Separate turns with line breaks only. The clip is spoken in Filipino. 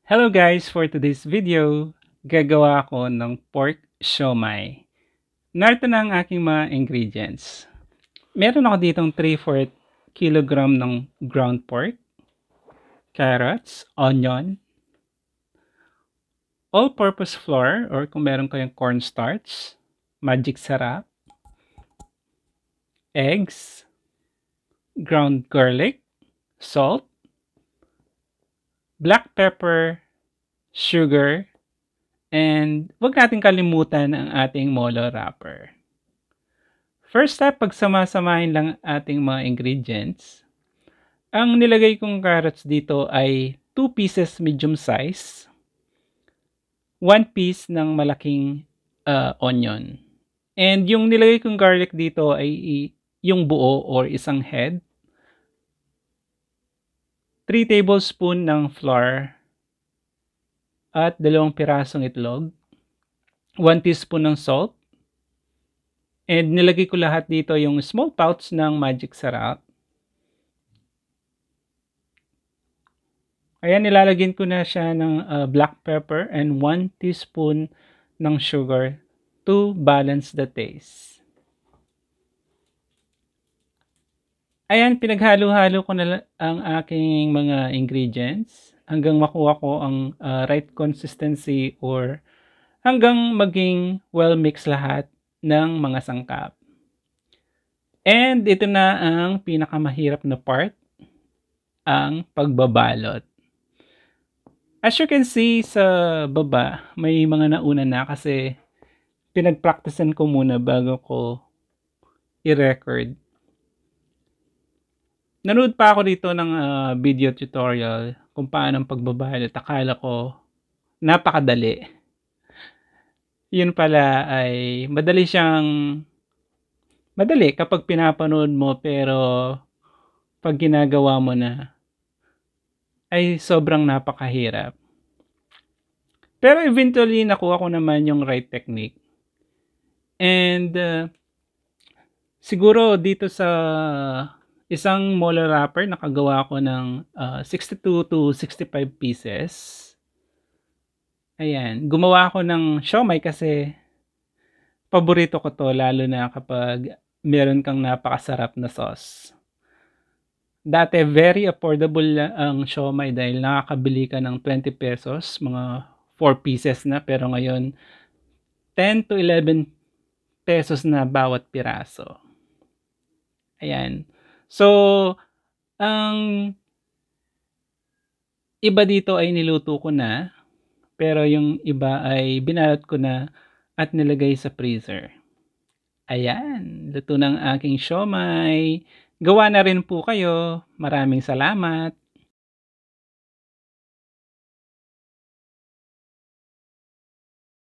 Hello guys! For today's video, gagawa ako ng pork siomai. Narito na ang aking mga ingredients. Meron ako ditong 3/4 kilogram ng ground pork, carrots, onion, all-purpose flour or kung meron kayong cornstarch, magic sarap, eggs, ground garlic, salt, black pepper, sugar, and wag nating kalimutan ang ating molo wrapper. First step, pagsama-samahin lang ating mga ingredients. Ang nilagay kong carrots dito ay 2 pieces medium size, 1 piece ng malaking onion. And yung nilagay kong garlic dito ay yung buo or isang head, 3 tablespoon ng flour, at 2 pirasong itlog, 1 teaspoon ng salt, and nilagay ko lahat dito yung small pouch ng magic sarap. Ayan, nilalagyan ko na siya ng black pepper and 1 teaspoon ng sugar to balance the taste. Ayan, pinaghalo-halo ko na ang aking mga ingredients hanggang makuha ko ang right consistency or hanggang maging well-mixed lahat ng mga sangkap. And ito na ang pinakamahirap na part, ang pagbabalot. As you can see sa baba, may mga nauna na kasi pinagpracticean ko muna bago ko i-record. Nanood pa ako dito ng video tutorial kung paano ang pagbabalot. Akala ko napakadali. Yun pala ay madali kapag pinapanood mo, pero pag ginagawa mo na ay sobrang napakahirap. Pero eventually nakuha ko naman yung right technique. And siguro dito sa isang molo wrapper nakagawa ko ng 62 to 65 pieces. Ayan, gumawa ako ng siomai kasi paborito ko to, lalo na kapag meron kang napakasarap na sauce. Dati very affordable ang siomai dahil nakakabili ka ng 20 pesos, mga 4 pieces na, pero ngayon 10 to 11 pesos na bawat piraso. Ayan. So, ang iba dito ay niluto ko na, pero yung iba ay binalot ko na at nilagay sa freezer. Ayan, luto ng aking siomai. Gawa na rin po kayo. Maraming salamat.